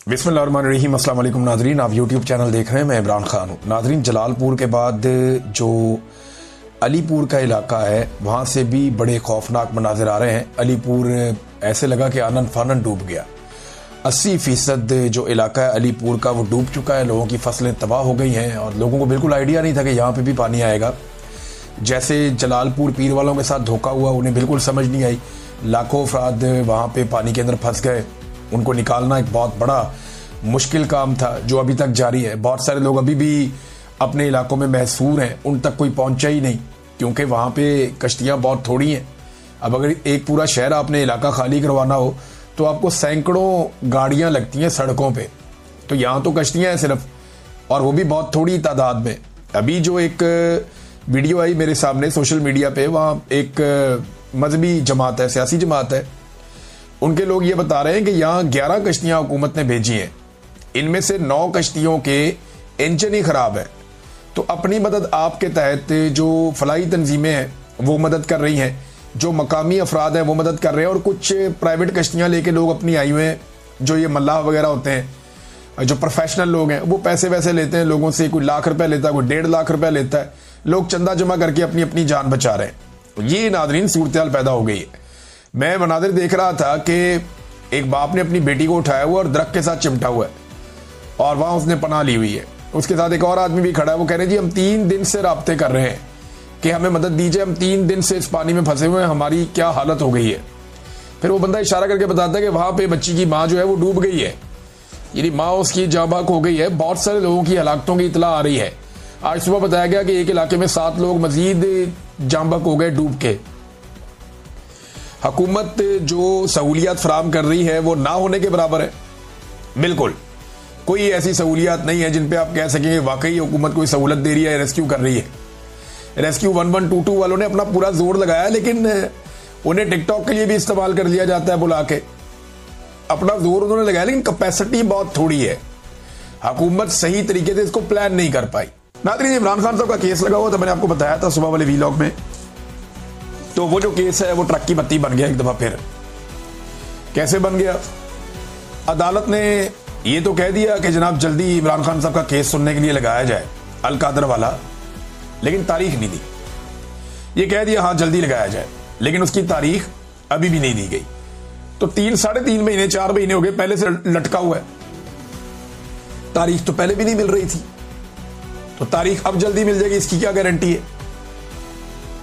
बिस्मिल्लाहिर्रहमानिर्रहीम। अस्सलाम वालेकुम नाजरीन, आप यूट्यूब चैनल देख रहे हैं। मैं इमरान खान हूँ। नाजरीन, जलालपुर के बाद जो अलीपुर का इलाका है वहाँ से भी बड़े खौफनाक मनाजिर आ रहे हैं। अलीपुर ऐसे लगा कि आनन फानन डूब गया। 80% जो इलाका है अलीपुर का वो डूब चुका है। लोगों की फसलें तबाह हो गई हैं और लोगों को बिल्कुल आइडिया नहीं था कि यहाँ पर भी पानी आएगा। जैसे जलालपुर पीर वालों के साथ धोखा हुआ, उन्हें बिल्कुल समझ नहीं आई। लाखों अफराद वहाँ पे पानी के अंदर फंस गए। उनको निकालना एक बहुत बड़ा मुश्किल काम था जो अभी तक जारी है। बहुत सारे लोग अभी भी अपने इलाकों में महसूर हैं, उन तक कोई पहुंचा ही नहीं क्योंकि वहाँ पे कश्तियाँ बहुत थोड़ी हैं। अब अगर एक पूरा शहर आपने इलाका खाली करवाना हो तो आपको सैकड़ों गाड़ियाँ लगती हैं सड़कों पे। तो यहाँ तो कश्तियाँ हैं सिर्फ, और वो भी बहुत थोड़ी तादाद में। अभी जो एक वीडियो आई मेरे सामने सोशल मीडिया पे, वहाँ एक मजहबी जमात है, सियासी जमात है, उनके लोग ये बता रहे हैं कि यहाँ 11 कश्तियाँ हुकूमत ने भेजी हैं। इनमें से 9 कश्तियों के इंजन ही खराब है। तो अपनी मदद आपके तहत जो फलाई तंजीमें हैं वो मदद कर रही हैं, जो मकामी अफराद हैं वो मदद कर रहे हैं, और कुछ प्राइवेट कश्तियाँ लेके लोग अपनी आई हुए हैं। जो ये मल्लाह वगैरह होते हैं, जो प्रोफेशनल लोग हैं, वो पैसे वैसे लेते हैं लोगों से। कोई लाख रुपए लेता है, कोई 1.5 लाख रुपए लेता है। लोग चंदा जमा करके अपनी अपनी जान बचा रहे हैं। ये नाजरीन सूरत हाल पैदा हो गई है। मैं मनाजिर देख रहा था कि एक बाप ने अपनी बेटी को उठाया हुआ और दरख्त के साथ चिमटा हुआ है और वहां उसने पनाह ली हुई है। उसके साथ एक और आदमी भी खड़ा है। वो कह रहे जी हम 3 दिन से राब्ते कर रहे हैं कि हमें मदद दीजिए, हम 3 दिन से इस पानी में फंसे हुए हैं, हमारी क्या हालत हो गई है। फिर वो बंदा इशारा करके बताता है कि वहां पे बच्ची की माँ जो है वो डूब गई है, यानी माँ उसकी जाबाक हो गई है। बहुत सारे लोगों की हलाकतों की इतला आ रही है। आज सुबह बताया गया कि एक इलाके में 7 लोग मजीद जाबाक हो गए डूब के। हुकूमत जो सहूलियात फराम कर रही है वो ना होने के बराबर है। बिल्कुल कोई ऐसी सहूलियात नहीं है जिन पे आप कह सकेंगे वाकई हुकूमत कोई सहूलत दे रही है, रेस्क्यू कर रही है। रेस्क्यू 1122 वालों ने अपना पूरा जोर लगाया, लेकिन उन्हें टिकटॉक के लिए भी इस्तेमाल कर लिया जाता है बुला के। अपना जोर उन्होंने लगाया लेकिन कैपेसिटी बहुत थोड़ी है। हुकूमत सही तरीके से इसको प्लान नहीं कर पाई। नाज़रीन, इमरान खान साहब का केस लगा हुआ था, मैंने आपको बताया था सुबह वाले वीलॉग में। तो वो जो केस है वो ट्रक की बत्ती बन गया एक दफा फिर। कैसे बन गया? अदालत ने ये तो कह दिया कि जनाब जल्दी इमरान खान साहब का केस सुनने के लिए लगाया जाए, अल कादर वाला, लेकिन तारीख नहीं दी। ये कह दिया हाँ जल्दी लगाया जाए, लेकिन उसकी तारीख अभी भी नहीं दी गई। तो 3-3.5 महीने 4 महीने हो गए पहले से लटका हुआ है। तारीख तो पहले भी नहीं मिल रही थी, तो तारीख अब जल्दी मिल जाएगी इसकी क्या गारंटी है?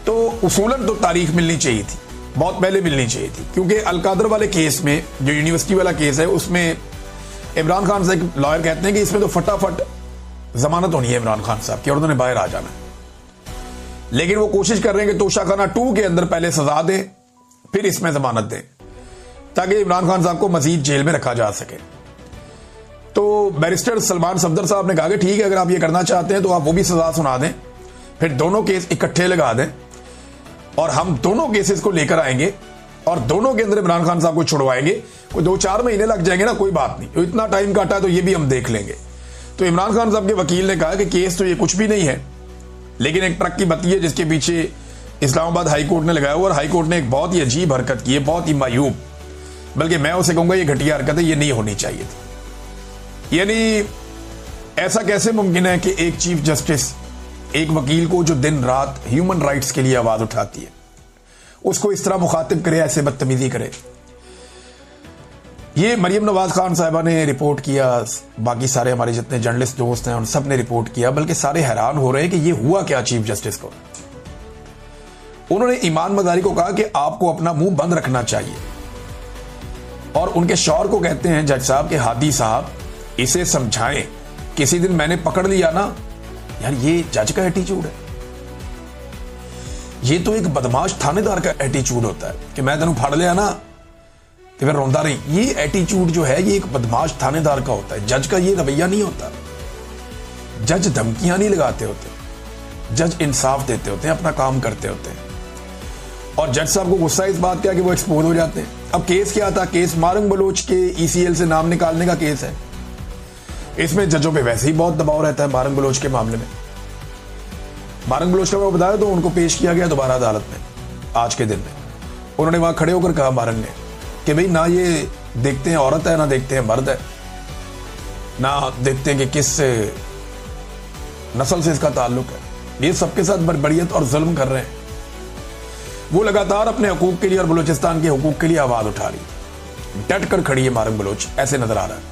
तो उसूलन तो तारीख मिलनी चाहिए थी, बहुत पहले मिलनी चाहिए थी, क्योंकि अल कादर वाले केस में, जो यूनिवर्सिटी वाला केस है, उसमें इमरान खान से एक लॉयर कहते हैं कि इसमें तो फटाफट जमानत होनी है इमरान खान साहब की और उन्होंने बाहर आ जाना है। लेकिन वो कोशिश कर रहे हैं कि तोशाखाना 2 के अंदर पहले सजा दें फिर इसमें जमानत दें, ताकि इमरान खान साहब को मजीद जेल में रखा जा सके। तो बैरिस्टर सलमान सफदर साहब ने कहा कि ठीक है, अगर आप ये करना चाहते हैं तो आप वो भी सजा सुना दें, फिर दोनों केस इकट्ठे लगा दें और हम दोनों केसेस को लेकर आएंगे और दोनों के अंदर इमरान खान साहब को छुड़वाएंगे। कोई 2-4 महीने लग जाएंगे ना, कोई बात नहीं, तो इतना टाइम काटा है तो ये भी हम देख लेंगे। तो इमरान खान साहब के वकील ने कहा कि केस तो ये कुछ भी नहीं है, लेकिन एक ट्रक की बत्ती है जिसके पीछे इस्लामाबाद हाई कोर्ट ने लगाया हुआ, और हाई कोर्ट ने एक बहुत ही अजीब हरकत की है, बहुत ही मायूब, बल्कि मैं उसे कहूंगा ये घटिया हरकत है, ये नहीं होनी चाहिए थी। यानी ऐसा कैसे मुमकिन है कि एक चीफ जस्टिस एक वकील को जो दिन रात ह्यूमन राइट्स के लिए आवाज उठाती है उसको इस तरह मुखातिब करे, ऐसे बदतमीजी करे। ये मरियम नवाज खान साहिबा ने रिपोर्ट किया, बाकी सारे हमारे जितने जर्नलिस्ट दोस्त हैं उन सब ने रिपोर्ट किया, बल्कि सारे हैरान हो रहे हैं कि ये हुआ क्या चीफ जस्टिस को। उन्होंने ईमान मजारी को कहा कि आपको अपना मुंह बंद रखना चाहिए, और उनके शौहर को कहते हैं जज साहब के हादी साहब इसे समझाएं, किसी दिन मैंने पकड़ लिया ना, यार ये जज का एटीट्यूड है, ये तो एक बदमाश थानेदार का एटीट्यूड होता है कि मैं तेनों फाड़ लिया ना तो फिर रोंदा नहीं। ये एटीट्यूड जो है ये एक बदमाश थानेदार का होता है, जज का ये रवैया नहीं होता। जज धमकियां नहीं लगाते होते, जज इंसाफ देते होते हैं, अपना काम करते होते हैं। और जज साहब को गुस्सा इस बात का कि वो एक्सपोज हो जाते हैं। अब केस क्या था? केस मारंग बलोच के ECL से नाम निकालने का केस है। इसमें जजों पे वैसे ही बहुत दबाव रहता है मारंग बलोच के मामले में। मारंग बलोच का मैं बताया तो उनको पेश किया गया दोबारा अदालत में आज के दिन में। उन्होंने वहां खड़े होकर कहा मारंग ने कि भाई ना ये देखते हैं औरत है ना देखते हैं मर्द है, ना देखते हैं कि किस नस्ल से इसका ताल्लुक है। ये सबके साथ बर्बरियत और जुल्म कर रहे हैं। वो लगातार अपने हकूक के लिए और बलूचिस्तान के हकूक के लिए आवाज उठा रही है, डट कर खड़ी है मारंग बलोच, ऐसे नजर आ रहा है।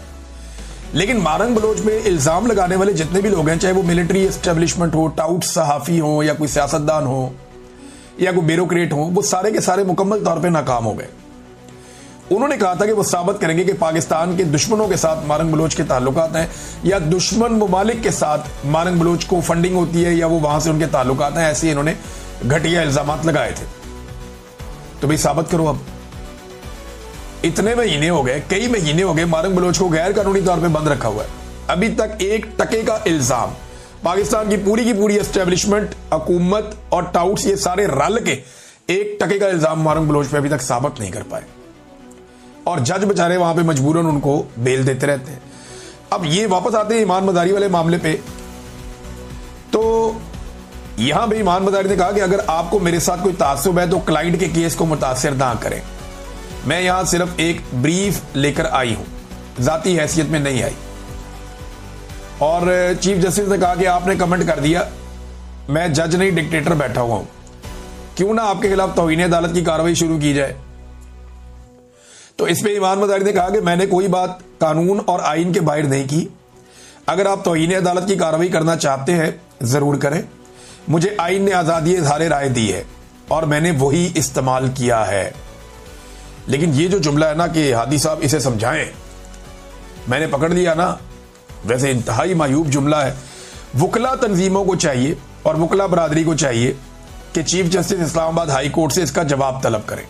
लेकिन मारंग बलोच में इल्जाम लगाने वाले जितने भी लोग हैं, चाहे वो मिलिट्री एस्टेब्लिशमेंट हो, टाउट सहाफी हो, या कोई सियासतदान हो, या कोई ब्यूरोक्रेट हो, वो सारे के सारे मुकम्मल तौर पे नाकाम हो गए। उन्होंने कहा था कि वो साबित करेंगे कि पाकिस्तान के दुश्मनों के साथ मारंग बलोच के ताल्लुकात हैं, या दुश्मन ममालिक के साथ मारंग बलोच को फंडिंग होती है, या वो वहां से उनके ताल्लुकात हैं। ऐसे इन्होंने घटिया इल्जामात लगाए थे। तो भाई साबित करो। अब इतने महीने हो गए, कई महीने हो गए, मारंग बलोच को गैर कानूनी तौर पे बंद रखा हुआ है। अभी तक 1 टके का इल्जाम पाकिस्तान की पूरी एस्टेब्लिशमेंट, हुकूमत और टाउट्स, ये सारे रल के 1 टके का इल्जाम मारंग बलोच पे अभी तक साबित नहीं कर पाए। और जज बेचारे वहां पे मजबूरन उनको बेल देते रहते हैं। अब ये वापस आते हैं ईमान मदारी वाले मामले पे। तो यहां भी ईमान मदारी ने कहा कि अगर आपको मेरे साथ कोई तासुब है तो क्लाइंट के केस को मुतासिर ना करें। मैं यहां सिर्फ एक ब्रीफ लेकर आई हूं, जाती हैसियत में नहीं आई। और चीफ जस्टिस ने कहा कि आपने कमेंट कर दिया, मैं जज नहीं डिक्टेटर बैठा हुआ हूं, क्यों ना आपके खिलाफ तौहीन अदालत की कार्रवाई शुरू की जाए। तो इसमें ईमान मदारी ने कहा कि मैंने कोई बात कानून और आइन के बाहर नहीं की। अगर आप तौहीन अदालत की कार्रवाई करना चाहते हैं जरूर करें, मुझे आइन ने आजादी इज़हार राय दी है और मैंने वही इस्तेमाल किया है। लेकिन ये जो जुमला है ना कि हादी साहब इसे समझाएं, मैंने पकड़ लिया ना, वैसे इंतहाई मायूब जुमला है। वकला तंजीमों को चाहिए और वकला बरादरी को चाहिए कि chief justice Islamabad high court से इसका जवाब तलब करें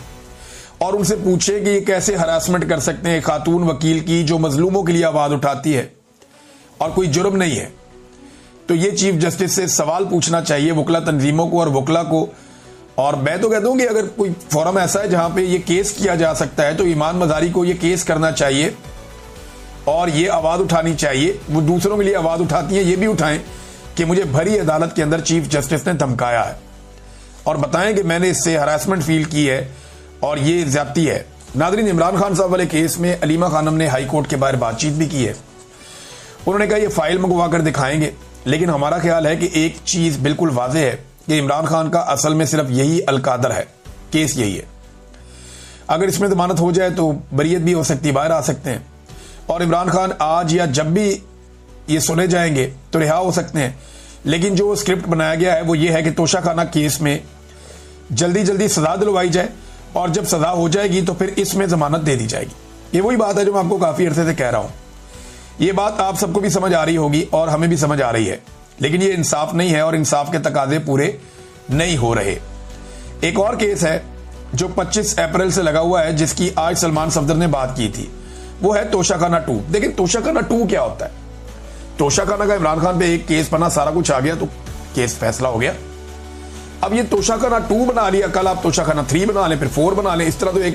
और उनसे पूछे कि ये कैसे हरासमेंट कर सकते हैं खातून वकील की जो मजलूमों के लिए आवाज उठाती है और कोई जुर्म नहीं है। तो ये चीफ जस्टिस से सवाल पूछना चाहिए वकला तंजीमों को और वकला को। और मैं तो कहता हूं कि अगर कोई फोरम ऐसा है जहां पे ये केस किया जा सकता है तो ईमान मदारी को ये केस करना चाहिए और ये आवाज उठानी चाहिए। वो दूसरों के लिए आवाज उठाती है, ये भी उठाएं कि मुझे भरी अदालत के अंदर चीफ जस्टिस ने धमकाया है और बताएं कि मैंने इससे हरासमेंट फील की है और ये ज्यादती है। नाज़रीन, इमरान खान साहब वाले केस में अलीमा खानम ने हाई कोर्ट के बाहर बातचीत भी की है। उन्होंने कहा ये फाइल मंगवा कर दिखाएंगे, लेकिन हमारा ख्याल है कि एक चीज बिल्कुल वाज़ेह है कि इमरान खान का असल में सिर्फ यही अलकादर है, केस यही है। अगर इसमें जमानत हो जाए तो बरियत भी हो सकती है, बाहर आ सकते हैं और इमरान खान आज या जब भी ये सुने जाएंगे तो रिहा हो सकते हैं। लेकिन जो स्क्रिप्ट बनाया गया है वो ये है कि तोशाखाना केस में जल्दी जल्दी सजा दिलवाई जाए और जब सजा हो जाएगी तो फिर इसमें जमानत दे दी जाएगी। ये वही बात है जो मैं आपको काफी अरसे से कह रहा हूं। ये बात आप सबको भी समझ आ रही होगी और हमें भी समझ आ रही है, लेकिन ये इंसाफ नहीं है और इंसाफ के तकाजे पूरे नहीं हो रहे। एक और केस है जो 25 अप्रैल से लगा हुआ है, जिसकी आज सलमान सफदर ने बात की थी, वो है तोशाखाना 2। देखिए तोशाखाना 2 क्या होता है। तोशाखाना का इमरान खान पे एक केस बना, सारा कुछ आ गया तो केस फैसला हो गया। अब ये तोशाखाना 2 बना लिया, कल आप तोशाखाना 3 बना लें, फिर 4 बना लें, इस तरह तो एक